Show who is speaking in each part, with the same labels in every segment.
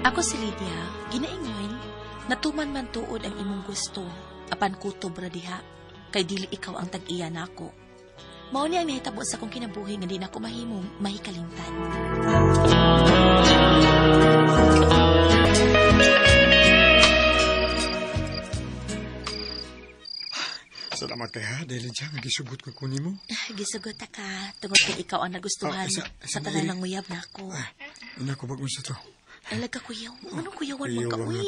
Speaker 1: Ako si Lydia, ginaingon, natuman man tuod ang imong gusto, apan kutob ra diha, kay dili ikaw ang tag-iya nako. Mao ni ang nahitabo sa akong kinabuhi nga di nako mahimong mahikalimtan.
Speaker 2: Salamat kay ha, dahil dyan, nagisugot ko kunin mo.
Speaker 1: Gisugot ka, tungod kay ikaw ang nagustuhan sa tanan ng uyab nako.
Speaker 2: Ina ko bagong sa to.
Speaker 1: Ay, laga kuyaw. Anong kuyawan mo ka, uy?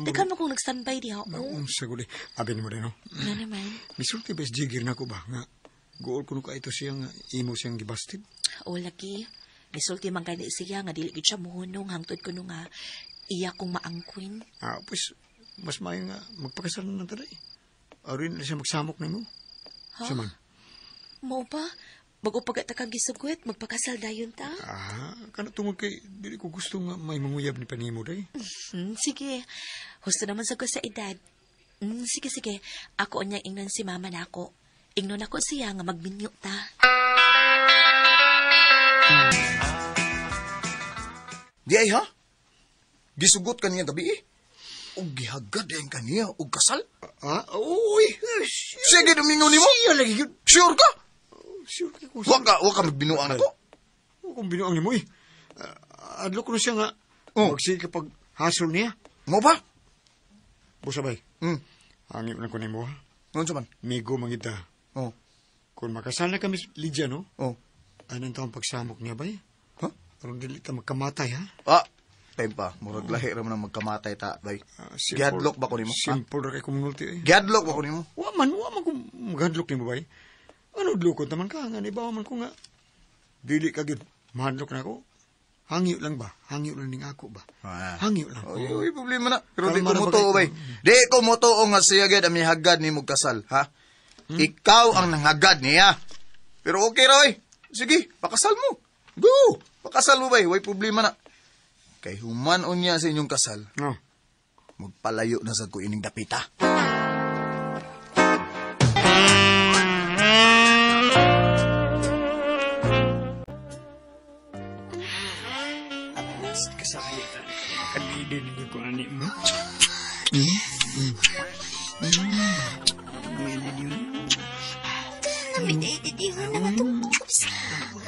Speaker 1: Dagan mo kong nag-standby diha.
Speaker 2: Saguli. Abin mo rin, no?
Speaker 1: Nga naman.
Speaker 2: Misulti ba jigir na ko ba? Nga, gool ko ka ito siyang imo siyang gibastid.
Speaker 1: O, lagi. Misulti man gani siya nga dili gid siya muhunong hangtod ko nga iya kong maangkwin.
Speaker 2: Pues, mas mayo nga magpakasal na taday. Arin na siya magsamok na mo.
Speaker 1: Ha?
Speaker 2: Saman.
Speaker 1: Mo ba? Bago pagkatakang gisugot, magpakasal dayon ta?
Speaker 2: Kana tungod kay, dili ko gusto nga may manguyab ni panimo day.
Speaker 1: Sige. Husto naman sa ko sa edad. Sige. Ako onyang ingnon si mama na ako. Ingnon ako siya nga magminyo ta.
Speaker 3: Di ay ha? Gisugot ka niya gabi eh. O gihagad ang kaniya o kasal?
Speaker 2: Uy!
Speaker 3: Sige, domingo ni mo?
Speaker 2: Siya lagi yun.
Speaker 3: Sure ka?
Speaker 2: Sure ko.
Speaker 3: Waka magbinuang ako?
Speaker 2: Kung binuang ni mo eh. Adlo ko na siya nga. Magsige kapag hasol niya.
Speaker 3: Mo ba?
Speaker 2: Busabay. Hangip na ko ni mo ha.
Speaker 3: Noon sa man?
Speaker 2: Migo mangita. Kung makasal na kami, Lydia, no? Anong taong pagsamok niya ba eh?
Speaker 3: Ha?
Speaker 2: Parang dili ta magkamatay ha?
Speaker 3: Time pa. Murag lahi raman ang magkamatay ta, bay. Gihadlok ba ko ni mo?
Speaker 2: Simple ra kay kumunulti eh.
Speaker 3: Gihadlok ba ko ni mo?
Speaker 2: Waman kung maghadlok ni mo ba eh? Ano dlukot naman ka nga, ibawa man ko nga. Dili ka gid mahadlok na ako. Hangyo lang ba? Hangyo lang ning ako ba? Hangyo lang.
Speaker 3: Uy, problema na. Pero di ko motoo, bay. Di ko motoo nga siya gid ang mihagad ni mong kasal, ha? Ikaw ang nanghagad niya. Pero okay ra, oy. Sige, pakasal mo. Go! Pakasal mo, bay. Way problema na. Kay human unya sa inyong kasal. Magpalayo na sa ko ining dapita.
Speaker 2: Kasakay ka. Kalidin niyo ko ani mo.
Speaker 1: Namididihon na matubos.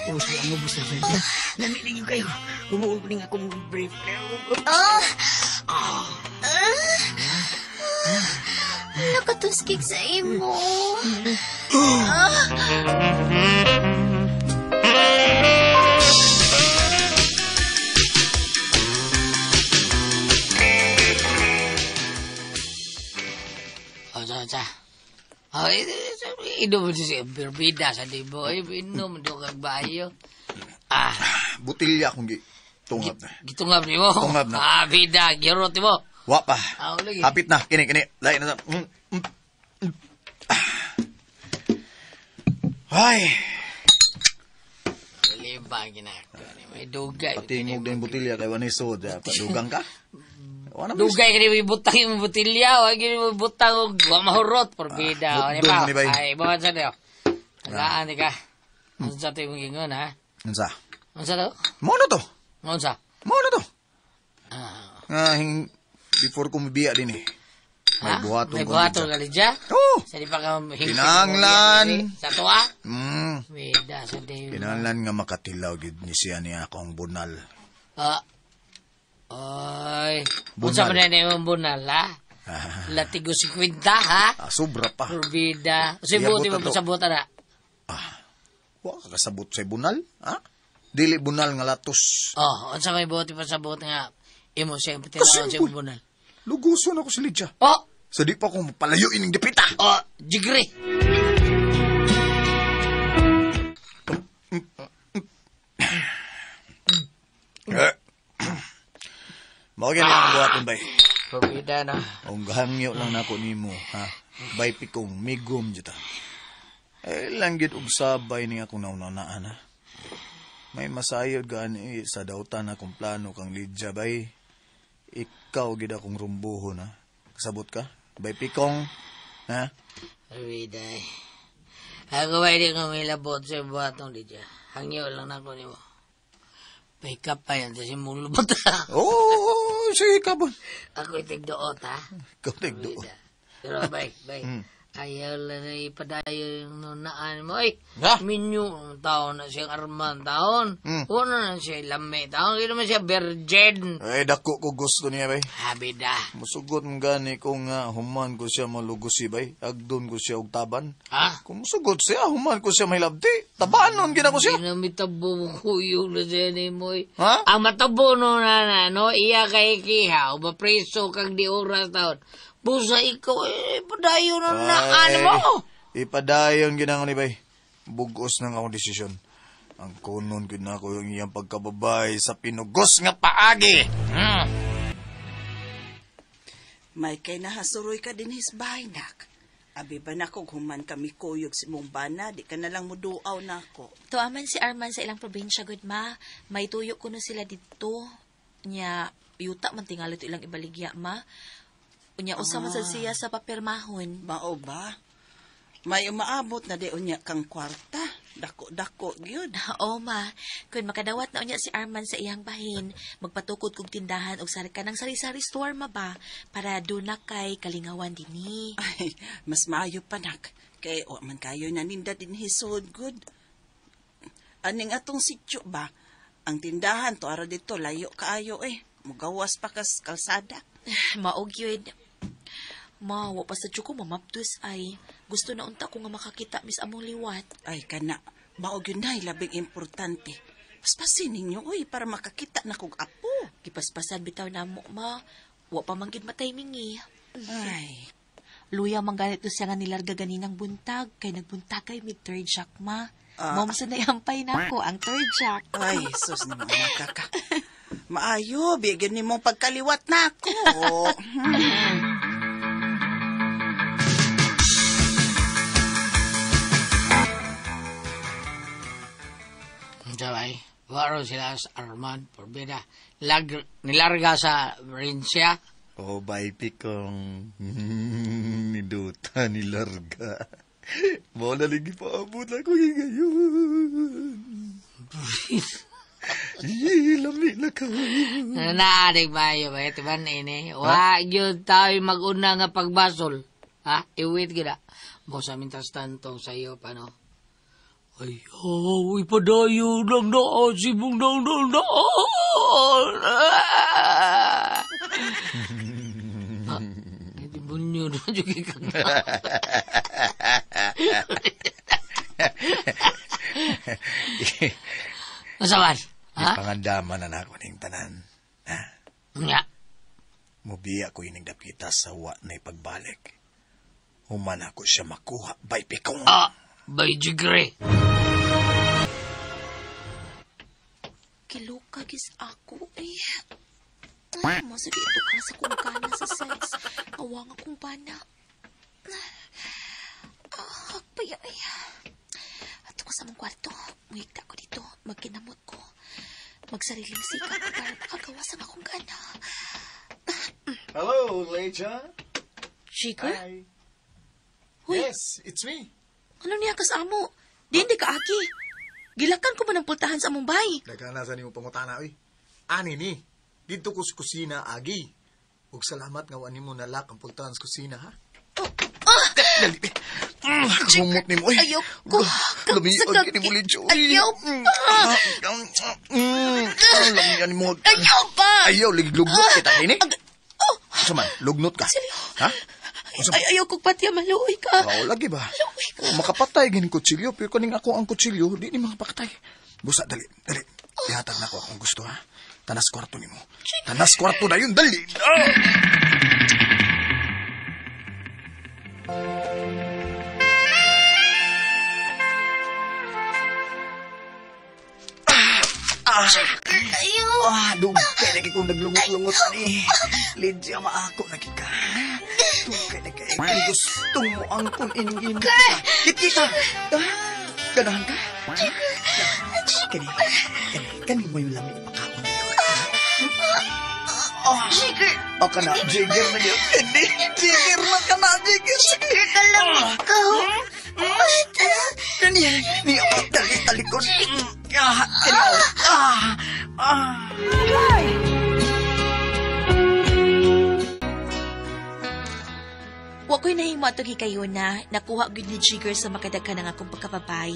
Speaker 2: Saan mo busa sa namidin kayo. Umuuling akong brief.
Speaker 1: Nakatuskig sa imo.
Speaker 4: Inom mo siya berbeda sa dibo. Inom do kag bayo.
Speaker 3: Butilya akong tungab na.
Speaker 4: Gitungab ni mo?
Speaker 3: Tungab na.
Speaker 4: Bida, girot ni mo.
Speaker 3: Wa pa.
Speaker 4: Lagi.
Speaker 3: Hapit na. Kini. Lain na. Ay.
Speaker 4: Liba ginako. May dugay.
Speaker 3: Patingog din butilya kay wani soda. Padugang ka?
Speaker 4: Dugay ka ni butang yung butilya. Wag yung butang wa mahurot. Perbida. Ay, bawa sa niyo. Tagaan ni ka. Unsa to yung ingon, ha?
Speaker 3: Unsa to?
Speaker 4: Mono
Speaker 3: to?
Speaker 4: Unsa?
Speaker 3: Mono to? Before ko mabiya din eh. May buhaton ko.
Speaker 4: May buhaton ka Lydia?
Speaker 3: Oo.
Speaker 4: Sa di pa ka
Speaker 3: Kinanglan.
Speaker 4: Sa tuwa? Bida sa diyo.
Speaker 3: Kinanglan nga makatilaw gid ni siya niya akong bunal.
Speaker 4: Ay. Unsa man na yung bunal, ha? Latigo 50, ha?
Speaker 3: Sobra pa.
Speaker 4: Perbida. Sibuti mo pa sa buta na?
Speaker 3: Wa ka kasabot sa bunal, ha? Dili bunal nga latos.
Speaker 4: Unsa may buti pa sa buta nga imo siya tinawag sa bunal.
Speaker 3: Luguson ako si Lydia. Sa di pa akong palayo ining dipita.
Speaker 4: Jigri.
Speaker 3: Mao gyud ang buhaton bay.
Speaker 4: Perbida na.
Speaker 3: Ang gahangyo lang nako nimo, ha? Bay pikong migom jita. Lang gid og sabay ni akong naunanaan, ha? May masayod gani sa dautan akong plano kang Lydia bay. Ikaw gid akong rumbuhon, ha? Kasabot ka? Bay pikong, ha?
Speaker 4: Perbida. Ako ba hindi ko may labot sa buhatong Lydia? Hangyo lang ako ni mo. Pay ka pa yan sa simulubot.
Speaker 3: sige kabon.
Speaker 4: Ako itigdoot, ha?
Speaker 3: Ikaw nagdoon.
Speaker 4: Pero, bay. Ayaw lang na ipadayo yung nunaan mo. Ay,
Speaker 3: Ha?
Speaker 4: minyo, taon na siyang arman taon. Una na siya lame taon. Hindi naman siya virgin.
Speaker 3: Ay, dako ko gusto niya, bay.
Speaker 4: Habi da.
Speaker 3: Musugot ng gani kung nga human ko siya malugusi, bay. Agdon ko siya og taban.
Speaker 4: Ha?
Speaker 3: Kung musugot siya, human ko siya may labdi. Tabanon, gina ko siya.
Speaker 4: Ginamitabu mo kuyog na siya ni mo.
Speaker 3: Ha?
Speaker 4: Ang matabo no na, no? Iya kay kiha. O mapreso kag di oras taon. Busa ikaw, padayo na naan mo.
Speaker 3: Ipadayon ginangon ni bay. Bugos nang akong desisyon. Ang kunon gid na ko yung iyang pagkababay sa pinugos nga paagi.
Speaker 5: May kay nahasuroy ka din hisbay, nak. Abi ba na kung human kami kuyog si mong bana, di ka nalang muduaw na ako.
Speaker 1: Tuaman si Arman sa ilang probinsya, good ma. May tuyo ko na sila dito. Nya, yuta man tingali ito ilang ibaligya, ma. Unya, usama sa siya sa papirmahon.
Speaker 5: Mao ba? May umaabot na di unya kang kwarta. Dako-dako, gyud.
Speaker 1: Oo, ma. Kung makadawat na unya si Arman sa iyang bahin, magpatukod kong tindahan o sari ka ng sari-sari store, ma ba? Para doon na kay kalingawan din
Speaker 5: Ay, mas maayo pa, nak. Kay o man kayo naninda din hisod, good. Aning atong sityo ba? Ang tindahan to araw dito, layo kaayo Mugawas pa kas kalsada.
Speaker 1: Maog yun. Ma, wa pa sa ko mamaptus ay. Gusto na unta ko nga makakita mis among liwat.
Speaker 5: Ay, kana. Maog yun na, labing importante. Paspasin ninyo, para makakita na kong apo.
Speaker 1: Gipaspasan bitaw na mo, ma. Wa pa manggid mataymingi.
Speaker 5: Ay,
Speaker 1: Luya mangganit to siya nga nilarga ganinang buntag. Kay nagbuntag kay mid third shock, ma. Mom sa nayampay na ko ang third shock.
Speaker 5: ay, sus ni mga kaka. Maayo, bigyan ni mong pagkaliwat na ako.
Speaker 4: Sabay, waro sila sa Arman, porbida. Nilarga sa Rinsya.
Speaker 3: Oh, baiti kong niduta nilarga. Mo na lagi paabot ako ngayon. Lami na ka.
Speaker 4: Naadig ba yun ba? Ito ba ini? Wag yun tayo mag-una nga pagbasol. Ha? Iwit gila. Mo sa mintas tantong sa iyo, paano? Ayaw, ipadayo lang na asibong nang Hindi bunyo na juga kang Masaman? Ha?
Speaker 3: Ipangandaman na ako ning tanan. Ha?
Speaker 4: Nga.
Speaker 3: Mubiya ko ining dapita sa wa na ipagbalik. Human ako siya makuha. Bay pikong.
Speaker 4: Bay jigre.
Speaker 1: Kiluka gis ako Masa dito ka sa kong kana sa sex. Awang akong bana. Hakpaya Ato ko sa mong kwarto. Muhigda ko dito. Magkinamot ko. Magsariling sikap para makagawas ang akong gana.
Speaker 6: Hello, Leja.
Speaker 1: Chica?
Speaker 6: Hi.
Speaker 1: Huy.
Speaker 6: Yes, it's me.
Speaker 1: Ano niya kasamo? Di hindi ka aki. Gilakan ko ba ng pultahan sa mong bay?
Speaker 6: Nagkana sa nimo pangutana, oy. Ani ni, dito ko sa kusina, agi. Ug salamat nga wani mo nalak ang pultahan sa kusina, ha?
Speaker 3: Dali. Kumot ni mo.
Speaker 1: Ayaw ko.
Speaker 3: Lumiod ka ni mo, Lejo.
Speaker 1: Ayaw
Speaker 3: Lamian mo.
Speaker 1: Ayaw pa!
Speaker 3: Ayaw, lugnot kita ini. Saman, lugnot ka. Ha?
Speaker 1: Ayaw ko pati maluoy ka.
Speaker 3: Lagi ba? Makapatay ganing kutsilyo, pero kaning ako ang kutsilyo, di ni makapatay. Busa, dali. Ihatag na ko akong gusto, ha? Tanas kwarto ni mo. Tanas kwarto na yun, dali. Dugay na kikong naglungot-lungot ni. Lidya maako na kika. Dugay na kaya kung gusto mo ang kung iningin. Kita! Ganahan ka? Kani mo yung lamig pakaon na yun.
Speaker 1: Jigger!
Speaker 3: O ka na, Jigger na yun. Hindi, Jigger na ka na, Jigger.
Speaker 1: Jigger ka lang ikaw. Basta.
Speaker 3: Niya, talikod.
Speaker 1: Wa ko'y nahimo atong hikayon na nakuha gyud ni Jigger sa makadaghan ng akong pagkababay.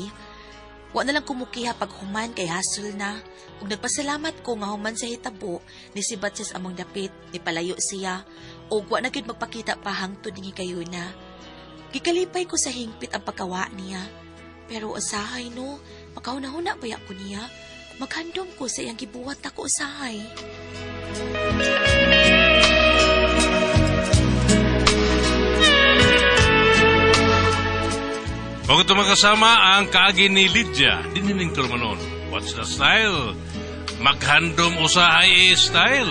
Speaker 1: Wa na lang kumukiha pag human kay hasol na. Ug nagpasalamat ko nga human sa hitabo ni si Batses among dapit, ni palayo siya, ug wa na gyud magpakita pa hangtod ning hikayon na. Gikalipay ko sa hingpit ang pagkawa niya. Pero usahay no, makahuna-huna baya ko niya. Maghandom ko sa iyang gibuhat ako usahay.
Speaker 7: Kung ito magkasama ang kaagi ni Lydia, dinining turmanon. What's the style? Maghandom usahay style.